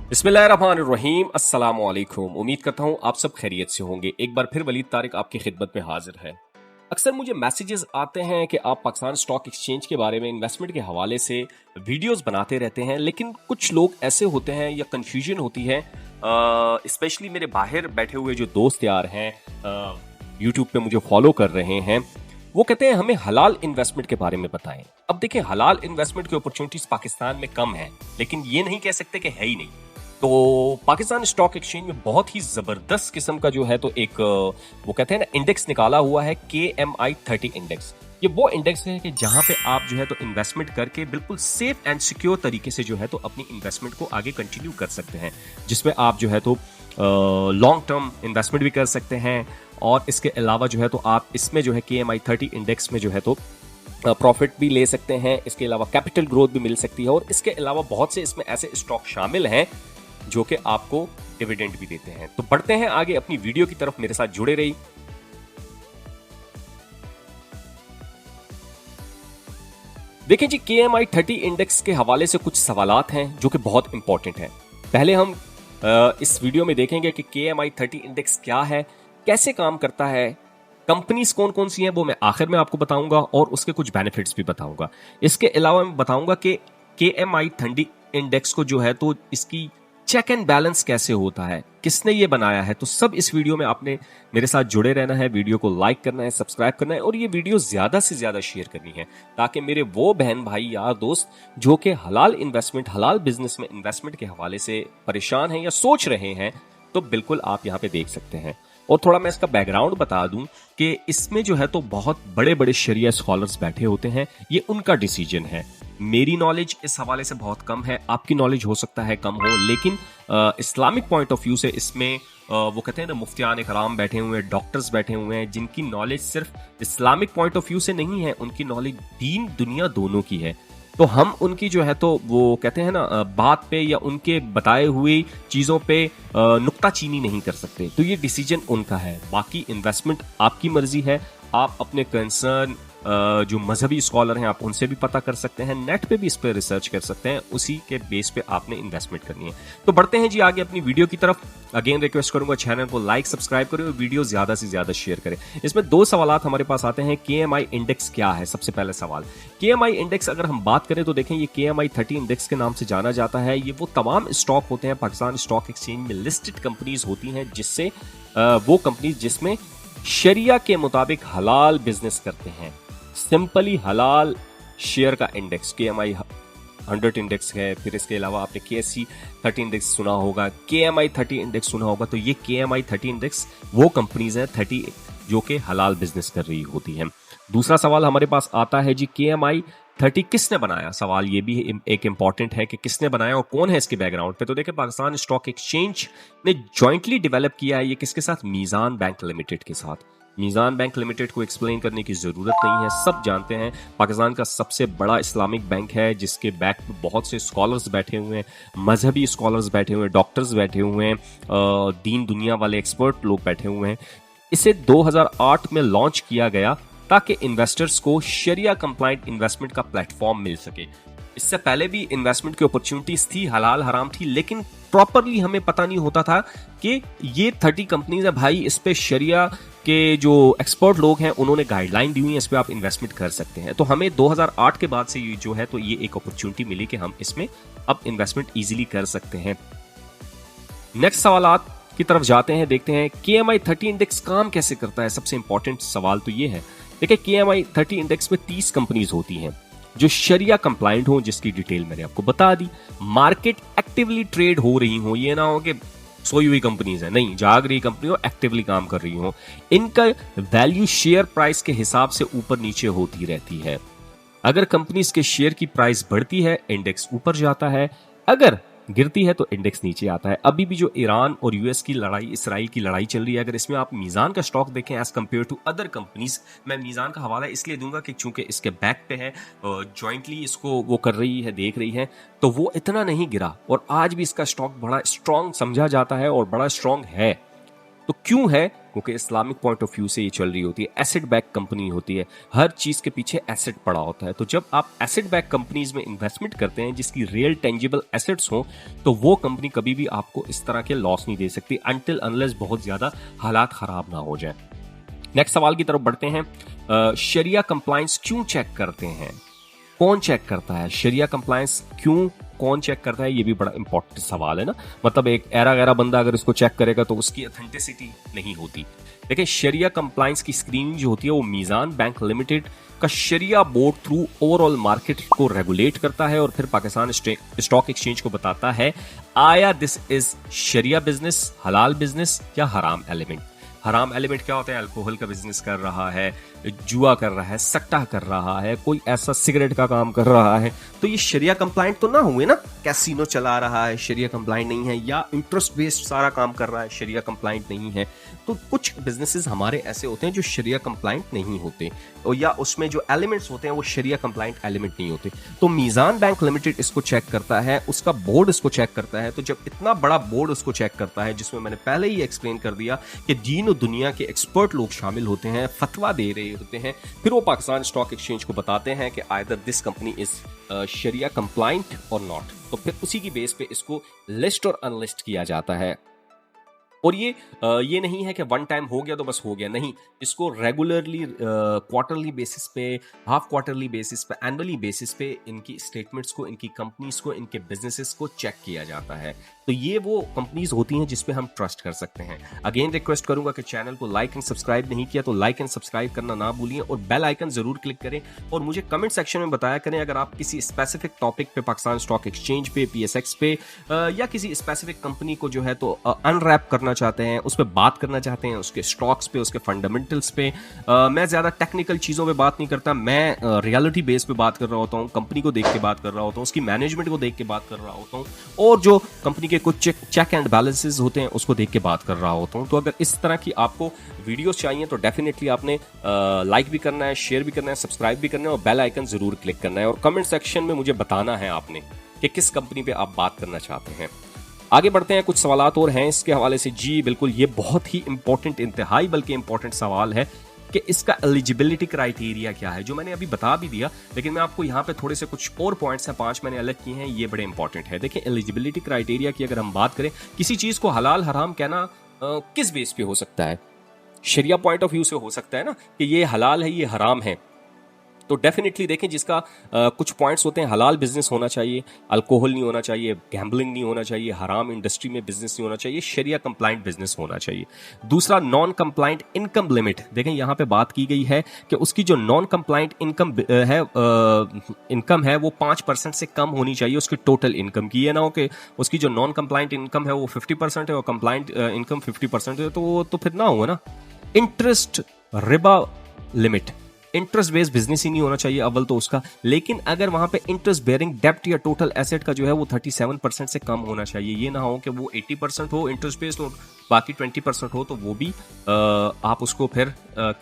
बिस्मिल्लाहिर्रहमानिर्रहीम अस्सलाम वालेकुम। उम्मीद करता हूँ आप सब खैरियत से होंगे। एक बार फिर वलीद तारिक आपकी खिदमत में हाजिर है। अक्सर मुझे मैसेजेस आते हैं कि आप पाकिस्तान स्टॉक एक्सचेंज के बारे में इन्वेस्टमेंट के हवाले से वीडियोस बनाते रहते हैं, लेकिन कुछ लोग ऐसे होते हैं या कंफ्यूजन होती है, स्पेशली मेरे बाहर बैठे हुए जो दोस्त यार हैं, यूट्यूब पे मुझे फॉलो कर रहे हैं, वो कहते हैं हमें हलाल इन्वेस्टमेंट के बारे में बताएं। अब देखें, हलाल इन्वेस्टमेंट की अपॉर्चुनिटीज पाकिस्तान में कम है, लेकिन ये नहीं कह सकते कि है ही नहीं। तो पाकिस्तान स्टॉक एक्सचेंज में बहुत ही जबरदस्त किस्म का जो है तो एक वो कहते हैं ना इंडेक्स निकाला हुआ है, KMI30 इंडेक्स। ये वो इंडेक्स है कि जहां पे आप जो है तो इन्वेस्टमेंट करके बिल्कुल सेफ एंड सिक्योर तरीके से जो है तो अपनी इन्वेस्टमेंट को आगे कंटिन्यू कर सकते हैं, जिसमें आप जो है तो लॉन्ग टर्म इन्वेस्टमेंट भी कर सकते हैं। और इसके अलावा जो है तो आप इसमें जो है KMI30 इंडेक्स में जो है तो प्रॉफिट भी ले सकते हैं। इसके अलावा कैपिटल ग्रोथ भी मिल सकती है, और इसके अलावा बहुत से इसमें ऐसे स्टॉक शामिल हैं जो कि आपको डिविडेंड भी देते हैं। तो बढ़ते हैं आगे अपनी वीडियो की तरफ, मेरे साथ जुड़े रहिए। देखिए जी, KMI30 इंडेक्स के हवाले से कुछ सवालात हैं जो कि बहुत इंपॉर्टेंट हैं। पहले हम इस वीडियो में देखेंगे कि KMI30 इंडेक्स क्या है, कैसे काम करता है, कंपनीज कौन कौन सी हैं वो मैं आखिर में आपको बताऊंगा, और उसके कुछ बेनिफिट्स भी बताऊंगा। इसके अलावा मैं बताऊंगा कि KMI30 इंडेक्स को जो है तो इसकी चेक एंड बैलेंस कैसे होता है, किसने ये बनाया है। तो सब इस वीडियो में आपने मेरे साथ जुड़े रहना है, वीडियो को लाइक करना है, सब्सक्राइब करना है, और ये वीडियो ज्यादा से ज्यादा शेयर करनी है, ताकि मेरे वो बहन भाई यार दोस्त जो कि हलाल इन्वेस्टमेंट, हलाल बिजनेस में इन्वेस्टमेंट के हवाले से परेशान हैं या सोच रहे हैं, तो बिल्कुल आप यहाँ पे देख सकते हैं। और थोड़ा मैं इसका बैकग्राउंड बता दूं कि इसमें जो है तो बहुत बड़े बड़े शरिया स्कॉलर्स बैठे होते हैं, ये उनका डिसीजन है। मेरी नॉलेज इस हवाले से बहुत कम है, आपकी नॉलेज हो सकता है कम हो, लेकिन इस्लामिक पॉइंट ऑफ व्यू से इसमें वो कहते हैं ना मुफ्तियान कराम बैठे हुए हैं, डॉक्टर्स बैठे हुए हैं, जिनकी नॉलेज सिर्फ इस्लामिक पॉइंट ऑफ व्यू से नहीं है, उनकी नॉलेज दीन दुनिया दोनों की है। तो हम उनकी जो है तो वो कहते हैं ना बात पे या उनके बताए हुए चीज़ों पे नुक्ताचीनी नहीं कर सकते। तो ये डिसीजन उनका है, बाकी इन्वेस्टमेंट आपकी मर्जी है। आप अपने कंसर्न जो मजहबी स्कॉलर हैं आप उनसे भी पता कर सकते हैं, नेट पे भी इस पर रिसर्च कर सकते हैं, उसी के बेस पे आपने इन्वेस्टमेंट करनी है। तो बढ़ते हैं जी आगे अपनी वीडियो की तरफ। अगेन रिक्वेस्ट करूंगा चैनल को लाइक सब्सक्राइब करें और वीडियो ज्यादा से ज्यादा शेयर करें। इसमें दो सवालात हमारे पास आते हैं। KMI इंडेक्स क्या है, सबसे पहले सवाल। KMI इंडेक्स अगर हम बात करें तो देखें, ये KMI30 इंडेक्स के नाम से जाना जाता है। ये वो तमाम स्टॉक होते हैं पाकिस्तान स्टॉक एक्सचेंज में लिस्टेड कंपनीज होती हैं, जिससे वो कंपनीज जिसमें शरिया के मुताबिक हलाल बिजनेस करते हैं। सिंपली हलाल शेयर का इंडेक्स KMI100 इंडेक्स है। फिर इसके अलावा आपने KSE30 इंडेक्स सुना होगा, KMI30 इंडेक्स सुना होगा। तो ये KMI30 इंडेक्स वो कंपनीज हैं 30 जो कि हलाल बिजनेस कर रही होती हैं। दूसरा सवाल हमारे पास आता है जी, KMI30 किसने बनाया। सवाल ये भी एक इंपॉर्टेंट है कि किसने बनाया और कौन है इसके बैकग्राउंड पे। तो देखिए, पाकिस्तान स्टॉक एक्सचेंज ने जॉइंटली डेवलप किया है ये किसके साथ, मीजान बैंक लिमिटेड के साथ। मीजान बैंक लिमिटेड को एक्सप्लेन करने की जरूरत नहीं है, सब जानते हैं। पाकिस्तान का सबसे बड़ा इस्लामिक बैंक है, जिसके बैक पे बहुत से स्कॉलर्स बैठे हुए हैं, मजहबी स्कॉलर्स बैठे हुए हैं, डॉक्टर्स बैठे हुए हैं, दीन दुनिया वाले एक्सपर्ट लोग बैठे हुए हैं। इसे 2008 में लॉन्च किया गया ताकि इन्वेस्टर्स को शरिया कंप्लाइंट इन्वेस्टमेंट का प्लेटफॉर्म मिल सके। इससे पहले भी इन्वेस्टमेंट की अपॉर्चुनिटीज थी, हलाल हराम थी, लेकिन प्रॉपरली हमें पता नहीं होता था कि ये 30 कंपनीज है भाई, इस पे शरिया के जो एक्सपर्ट लोग हैं उन्होंने गाइडलाइन दी हुई है, इस पे आप इन्वेस्टमेंट कर सकते हैं। तो हमें 2008 के बाद से ये जो है तो ये एक अपॉर्चुनिटी मिली कि हम इसमें अब इन्वेस्टमेंट इजीली कर सकते हैं। नेक्स्ट सवालात की तरफ जाते हैं, देखते हैं KMI30 इंडेक्स काम कैसे करता है। सबसे इंपॉर्टेंट सवाल तो ये है, देखिए KMI30 इंडेक्स में 30 कंपनीज होती हैं जो शरिया कंप्लाइंट हो, जिसकी डिटेल मैंने आपको बता दी। मार्केट एक्टिवली ट्रेड हो रही हो, ये ना हो कि सोई हुई कंपनीज है, नहीं, जाग रही कंपनी हो, एक्टिवली काम कर रही हो। इनका वैल्यू शेयर प्राइस के हिसाब से ऊपर नीचे होती रहती है। अगर कंपनीज के शेयर की प्राइस बढ़ती है, इंडेक्स ऊपर जाता है, अगर गिरती है तो इंडेक्स नीचे आता है। अभी भी जो ईरान और यूएस की लड़ाई, इसराइल की लड़ाई चल रही है, अगर इसमें आप मीजान का स्टॉक देखें as compare to other companies, मैं मीजान का हवाला इसलिए दूंगा कि चूंकि इसके बैक पे है, जॉइंटली इसको वो कर रही है, देख रही है, तो वो इतना नहीं गिरा और आज भी इसका स्टॉक बड़ा स्ट्रांग समझा जाता है और बड़ा स्ट्रांग है। तो क्यों है क्योंकि इस्लामिक पॉइंट ऑफ व्यू से ये चल रही होती है, एसेट बैक कंपनी होती है, हर चीज़ के पीछे एसेट पड़ा होता है। तो जब आप एसेट बैक कंपनीज में इन्वेस्टमेंट करते हैं जिसकी रियल टेंजिबल एसेट्स हो, तो वो कंपनी कभी भी आपको इस तरह के लॉस नहीं दे सकती अनटिल अनलेस बहुत ज़्यादा हालात ख़राब ना हो जाए। नेक्स्ट सवाल की तरफ बढ़ते हैं। शरिया कंप्लायंस क्यों चेक करते हैं, कौन चेक करता है? शरिया कंप्लायंस क्यों, कौन चेक करता है? ये भी बड़ा इंपॉर्टेंट सवाल है ना। मतलब एक एरा गैरा बंदा अगर इसको चेक करेगा तो उसकी ऑथेंटिसिटी नहीं होती। देखिए, शरिया कंप्लायंस की स्क्रीनिंग जो होती है वो मीज़ान बैंक लिमिटेड का शरिया बोर्ड थ्रू ओवरऑल मार्केट को रेगुलेट करता है और फिर पाकिस्तान स्टॉक एक्सचेंज को बताता है आया दिस इज शरिया बिजनेस, हलाल बिजनेस या हराम एलिमेंट। हराम एलिमेंट क्या होता है? अल्कोहल का बिजनेस कर रहा है, जुआ कर रहा है, सट्टा कर रहा है, कोई ऐसा सिगरेट का काम कर रहा है, तो ये शरिया कंप्लाइंट तो ना हुए ना। कैसीनो चला रहा है, शरिया कंप्लाइंट नहीं है, या इंटरेस्ट बेस्ड सारा काम कर रहा है, शरिया कंप्लाइंट नहीं है। तो कुछ बिजनेसेस हमारे ऐसे होते हैं जो शरिया कंप्लाइंट नहीं होते, और या उसमें जो एलिमेंट्स होते हैं वो शरिया कंप्लाइंट एलिमेंट नहीं होते। तो मीज़ान बैंक लिमिटेड इसको चेक करता है, उसका बोर्ड इसको चेक करता है। तो जब इतना बड़ा बोर्ड उसको चेक करता है, जिसमें मैंने पहले ही एक्सप्लेन कर दिया कि दीन और दुनिया के एक्सपर्ट लोग शामिल होते हैं, फतवा दे रहे होते हैं, फिर वो पाकिस्तान स्टॉक एक्सचेंज को बताते हैं कि either this company is sharia compliant और नॉट, तो फिर उसी की बेस पे इसको लिस्ट और अनलिस्ट किया जाता है। और ये नहीं है कि वन टाइम हो गया तो बस हो गया, नहीं, इसको रेगुलरली क्वार्टरली बेसिस पे, हाफ क्वार्टरली बेसिस पे, एनुअली बेसिस पे इनकी स्टेटमेंट्स को, इनकी कंपनीज को, इनके बिजनेसेस को चेक किया जाता है। तो ये वो कंपनीज होती हैं जिसपे हम ट्रस्ट कर सकते हैं। अगेन रिक्वेस्ट करूंगा कि चैनल को लाइक एंड सब्सक्राइब नहीं किया तो लाइक एंड सब्सक्राइब करना ना भूलिए और बेल आइकन जरूर क्लिक करें और मुझे कमेंट सेक्शन में बताया करें अगर आप किसी स्पेसिफिक टॉपिक पे, पाकिस्तान स्टॉक एक्सचेंज पे, PSX पे या किसी स्पेसिफिक कंपनी को जो है तो अनरैप करना चाहते हैं, उस पर बात करना चाहते हैं, उसके स्टॉक्स पे, उसके फंडामेंटल्स पे। मैं ज्यादा टेक्निकल चीजों पे बात नहीं करता, मैं रियलिटी बेस पे बात कर रहा होता हूँ, कंपनी को देख के बात कर रहा होता हूँ, उसकी मैनेजमेंट को देख के बात कर रहा होता हूँ, और जो कंपनी के कुछ चेक एंड बैलेंसेस होते हैं उसको देख के बात कर रहा होता हूँ। तो अगर इस तरह की आपको वीडियोस चाहिए तो डेफिनेटली आपने लाइक भी करना है, शेयर भी करना है, सब्सक्राइब भी करना है और बेल आइकन जरूर क्लिक करना है और कमेंट सेक्शन में मुझे बताना है आपने कि किस कंपनी पे आप बात करना चाहते हैं। आगे बढ़ते हैं, कुछ सवालात और हैं इसके हवाले से। जी बिल्कुल, ये बहुत ही इंपॉर्टेंट, इंतहाई बल्कि इंपॉर्टेंट सवाल है कि इसका एलिजिबिलिटी क्राइटेरिया क्या है, जो मैंने अभी बता भी दिया, लेकिन मैं आपको यहाँ पे थोड़े से कुछ और पॉइंट्स हैं, 5 मैंने अलग किए हैं, ये बड़े इंपॉर्टेंट है। देखिए, एलिजिबिलिटी क्राइटेरिया की अगर हम बात करें, किसी चीज को हलाल हराम कहना किस बेस पे हो सकता है? शरिया पॉइंट ऑफ व्यू से हो सकता है ना कि ये हलाल है, ये हराम है। तो डेफिनेटली देखें, जिसका कुछ पॉइंट्स होते हैं, हलाल बिजनेस होना चाहिए, अल्कोहल नहीं होना चाहिए, गैम्बलिंग नहीं होना चाहिए, हराम इंडस्ट्री में बिजनेस नहीं होना चाहिए, शरिया कंप्लाइंट बिजनेस होना चाहिए। दूसरा, नॉन कंप्लाइंट इनकम लिमिट। देखें, यहाँ पे बात की गई है कि उसकी जो नॉन कंप्लाइंट इनकम है वो 5% से कम होनी चाहिए उसकी टोटल इनकम की। ये ना हो कि उसकी जो नॉन कंप्लाइंट इनकम है वो 50% है और कंप्लाइंट इनकम 50% है, तो फिर ना हुआ ना। इंटरेस्ट रिबा लिमिट, इंटरेस्ट बेस्ड बिजनेस ही नहीं होना चाहिए अव्वल तो उसका, लेकिन अगर वहां पे इंटरेस्ट बेयरिंग डेप्ट या टोटल एसेट का जो है वो 37% से कम होना चाहिए। ये ना हो कि वो 80% हो इंटरेस्ट बेस्ड और बाकी 20% हो, तो वो भी आप उसको फिर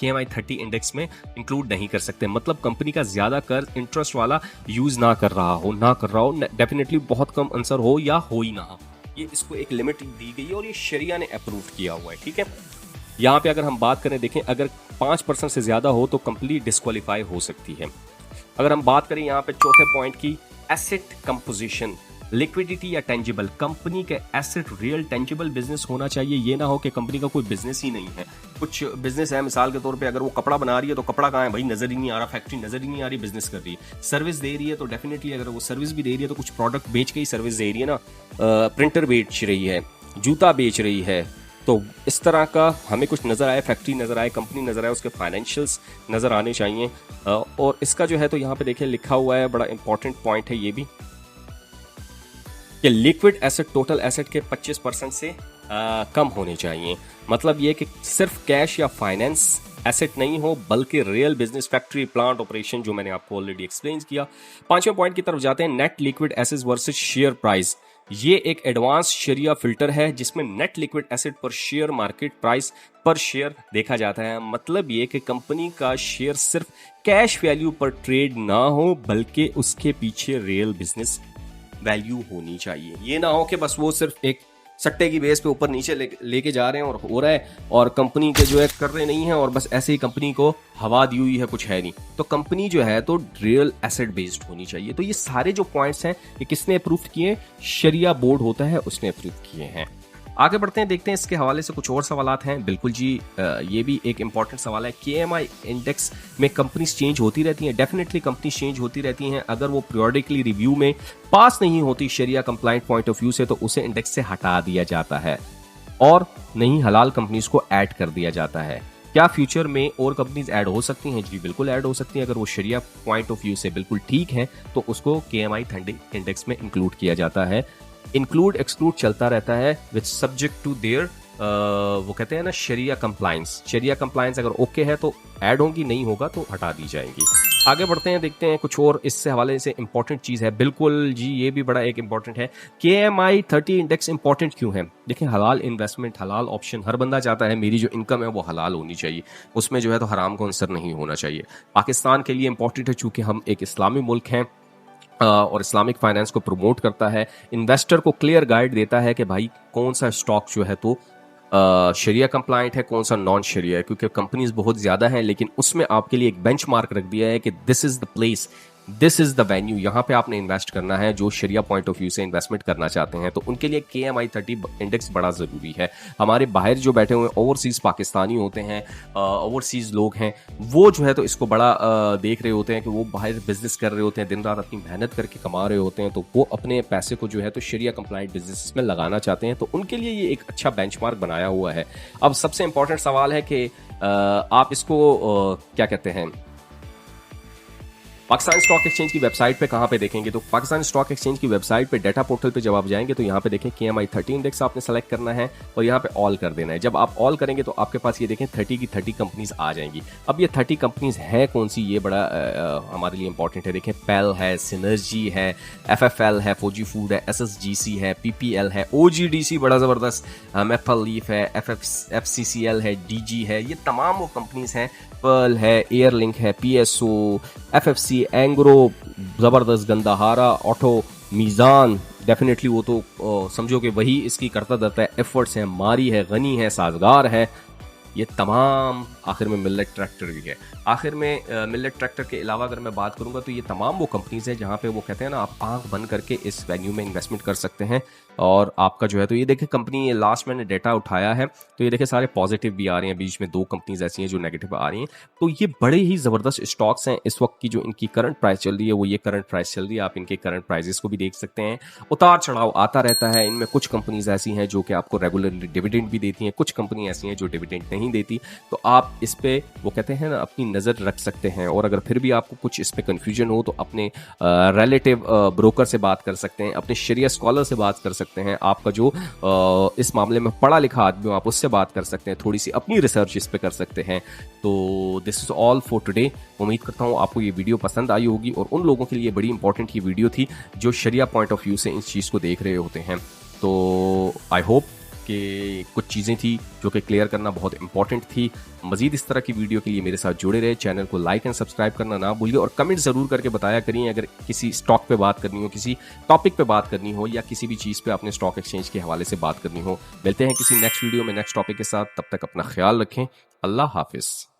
KMI 30 इंडेक्स में इंक्लूड नहीं कर सकते। मतलब कंपनी का ज्यादा कर्ज इंटरेस्ट वाला यूज ना कर रहा हो, डेफिनेटली बहुत कम आंसर हो या हो ही ना हो, ये इसको एक लिमिट दी गई है और ये शरिया ने अप्रूव किया हुआ है। ठीक है, यहाँ पे अगर हम बात करें, देखें, अगर 5% से ज्यादा हो तो कंप्लीट डिस्क्वालीफाई हो सकती है। अगर हम बात करें यहाँ पे चौथे पॉइंट की, एसेट कंपोजिशन, लिक्विडिटी या टेंजिबल, कंपनी के एसेट रियल टेंजिबल बिजनेस होना चाहिए। ये ना हो कि कंपनी का कोई बिजनेस ही नहीं है। कुछ बिजनेस है, मिसाल के तौर पे अगर वो कपड़ा बना रही है तो कपड़ा कहाँ है भाई, नजर ही नहीं आ रहा, फैक्ट्री नजर ही नहीं आ रही, बिजनेस कर रही है। सर्विस दे रही है तो डेफिनेटली अगर वो सर्विस भी दे रही है तो कुछ प्रोडक्ट बेच के ही सर्विस दे रही है ना। प्रिंटर बेच रही है, जूता बेच रही है, तो इस तरह का हमें कुछ नज़र आए, फैक्ट्री नज़र आए, कंपनी नज़र आए, उसके फाइनेंशियल्स नज़र आने चाहिए। और इसका जो है तो यहाँ पे देखिए लिखा हुआ है, बड़ा इंपॉर्टेंट पॉइंट है ये भी, कि लिक्विड एसेट टोटल एसेट के 25% से कम होने चाहिए। मतलब ये कि सिर्फ कैश या फाइनेंस एसेट नहीं हो बल्कि real business, factory, plant, operation, जो मैंने आपको ऑलरेडी एक्सप्लेन किया। 5वें पॉइंट की तरफ जाते हैं, net liquid assets versus share price. ये एक एडवांस शरिया फिल्टर है जिसमें नेट लिक्विड एसेट पर शेयर मार्केट प्राइस पर शेयर देखा जाता है। मतलब ये कि कंपनी का शेयर सिर्फ कैश वैल्यू पर ट्रेड ना हो बल्कि उसके पीछे रियल बिजनेस वैल्यू होनी चाहिए। ये ना हो कि बस वो सिर्फ एक सट्टे की बेस पे ऊपर नीचे लेके जा रहे हैं और हो रहा है, और कंपनी के जो है कर रहे नहीं है, और बस ऐसे ही कंपनी को हवा दी हुई है, कुछ है नहीं। तो कंपनी जो है तो रियल एसेट बेस्ड होनी चाहिए। तो ये सारे जो पॉइंट्स हैं ये किसने अप्रूव किए? शरिया बोर्ड होता है उसने अप्रूव किए हैं। आगे बढ़ते हैं, देखते हैं इसके हवाले से कुछ और सवालात हैं। बिल्कुल जी, ये भी एक इंपॉर्टेंट सवाल है। KMI इंडेक्स में कंपनीज चेंज होती रहती हैं। डेफिनेटली कंपनीज चेंज होती रहती हैं। अगर वो पीरियोडिकली रिव्यू में पास नहीं होती शरिया कंप्लाइंट पॉइंट ऑफ व्यू से, तो उसे इंडेक्स से हटा दिया जाता है और नहीं हलाल कंपनीज को ऐड कर दिया जाता है। क्या फ्यूचर में और कंपनीज ऐड हो सकती हैं? जी बिल्कुल ऐड हो सकती हैं। अगर वो शरिया पॉइंट ऑफ व्यू से बिल्कुल ठीक है तो उसको KMI 30 इंडेक्स में इंक्लूड किया जाता है। इंक्लूड एक्सक्लूड चलता रहता है विद सब्जेक्ट टू देयर, वो कहते हैं ना शरिया कंप्लायंस। शरिया कंप्लायंस अगर ओके है तो ऐड होंगी, नहीं होगा तो हटा दी जाएंगी। आगे बढ़ते हैं, देखते हैं कुछ और इससे हवाले से इंपॉर्टेंट चीज़ है। बिल्कुल जी, ये भी बड़ा एक इंपॉर्टेंट है। KMI 30 इंडेक्स इंपॉर्टेंट क्यों है? देखिए, हलाल इन्वेस्टमेंट, हलाल ऑप्शन, हर बंदा चाहता है मेरी जो इनकम है वो हलाल होनी चाहिए, उसमें जो है तो हराम का अंसर नहीं होना चाहिए। पाकिस्तान के लिए इंपॉर्टेंट है चूंकि हम एक इस्लामी मुल्क हैं और इस्लामिक फाइनेंस को प्रमोट करता है। इन्वेस्टर को क्लियर गाइड देता है कि भाई कौन सा स्टॉक जो है तो शरिया कंप्लाइंट है, कौन सा नॉन शरिया है, क्योंकि कंपनीज बहुत ज़्यादा हैं, लेकिन उसमें आपके लिए एक बेंचमार्क रख दिया है कि this is the place, this is the venue, यहाँ पे आपने इन्वेस्ट करना है। जो शरिया पॉइंट ऑफ व्यू से इन्वेस्टमेंट करना चाहते हैं तो उनके लिए KMI 30 इंडेक्स बड़ा ज़रूरी है। हमारे बाहर जो बैठे हुए ओवरसीज़ पाकिस्तानी होते हैं, ओवरसीज़ लोग हैं, वो जो है तो इसको बड़ा देख रहे होते हैं कि वो बाहर बिजनेस कर रहे होते हैं, दिन रात अपनी मेहनत करके कमा रहे होते हैं, तो वो अपने पैसे को जो है तो शरिया कंप्लाइंट बिजनेस में लगाना चाहते हैं। तो उनके लिए ये एक अच्छा बेंचमार्क बनाया हुआ है। अब सबसे इंपॉर्टेंट सवाल है कि आप इसको क्या कहते हैं, पाकिस्तान स्टॉक एक्सचेंज की वेबसाइट पे कहाँ पे देखेंगे? तो पाकिस्तान स्टॉक एक्सचेंज की वेबसाइट पे डाटा पोर्टल पे जब आप जाएंगे तो यहाँ पे देखें KMI 30 इंडेक्स आपने सेलेक्ट करना है और यहाँ पे ऑल कर देना है। जब आप ऑल करेंगे तो आपके पास ये देखें 30 की 30 कंपनीज आ जाएंगी। अब ये 30 कंपनीज हैं कौन सी, ये बड़ा हमारे लिए इंपॉर्टेंट है। देखें, पेल है, सिनर्जी है, FFL है, फौजी फूड है, SSGC है, PPL है, OGDC बड़ा ज़बरदस्त, मैपल लीफ है, FCCL है, DG है। ये तमाम वो कंपनीज हैं। पर्ल है, एयरलिंक है, PSO, FFC, एंग्रो, ज़बरदस्त, गंदाहारा, ऑटो, मीज़ान, डेफिनेटली वो तो समझो कि वही इसकी करता धरता है। एफर्ट्स है, मारी है, गनी है, साजगार है, ये तमाम। आखिर में मिलेट ट्रैक्टर भी है। आखिर में मिलेट ट्रैक्टर के अलावा अगर मैं बात करूंगा तो ये तमाम वो कंपनीज हैं जहां पे वो कहते हैं ना आप आंख बंद करके इस वेन्यू में इन्वेस्टमेंट कर सकते हैं और आपका जो है तो ये देखें कंपनी, लास्ट मैंने डेटा उठाया है तो ये देखें सारे पॉजिटिव भी आ रहे हैं, बीच में 2 कंपनीज ऐसी हैं जो नेगेटिव आ रही हैं। तो ये बड़े ही ज़बरदस्त स्टॉक्स हैं। इस वक्त की जो इनकी करंट प्राइस चल रही है वो ये करंट प्राइस चल रही है। आप इनके करंट प्राइजेस को भी देख सकते हैं। उतार चढ़ाव आता रहता है इनमें। कुछ कंपनीज ऐसी हैं जो कि आपको रेगुलरली डिविडेंड भी देती हैं, कुछ कंपनी ऐसी हैं जो डिविडेंड नहीं देती। तो आप इस पे वो कहते हैं ना अपनी नज़र रख सकते हैं। और अगर फिर भी आपको कुछ इस पे कन्फ्यूजन हो तो अपने रिलेटिव ब्रोकर से बात कर सकते हैं, अपने शरिया स्कॉलर से बात कर सकते हैं, आपका जो इस मामले में पढ़ा लिखा आदमी हो आप उससे बात कर सकते हैं, थोड़ी सी अपनी रिसर्च इस पे कर सकते हैं। तो this is all for today. उम्मीद करता हूँ आपको ये वीडियो पसंद आई होगी और उन लोगों के लिए बड़ी इंपॉर्टेंट ये वीडियो थी जो शरिया पॉइंट ऑफ व्यू से इस चीज़ को देख रहे होते हैं। तो आई होप कि कुछ चीज़ें थी जो कि क्लियर करना बहुत इंपॉर्टेंट थी। मजीद इस तरह की वीडियो के लिए मेरे साथ जुड़े रहे, चैनल को लाइक एंड सब्सक्राइब करना ना भूलिए और कमेंट ज़रूर करके बताया करिए अगर किसी स्टॉक पे बात करनी हो, किसी टॉपिक पे बात करनी हो या किसी भी चीज़ पे आपने स्टॉक एक्सचेंज के हवाले से बात करनी हो। मिलते हैं किसी नेक्स्ट वीडियो में नेक्स्ट टॉपिक के साथ, तब तक अपना ख्याल रखें। अल्लाह हाफिज़।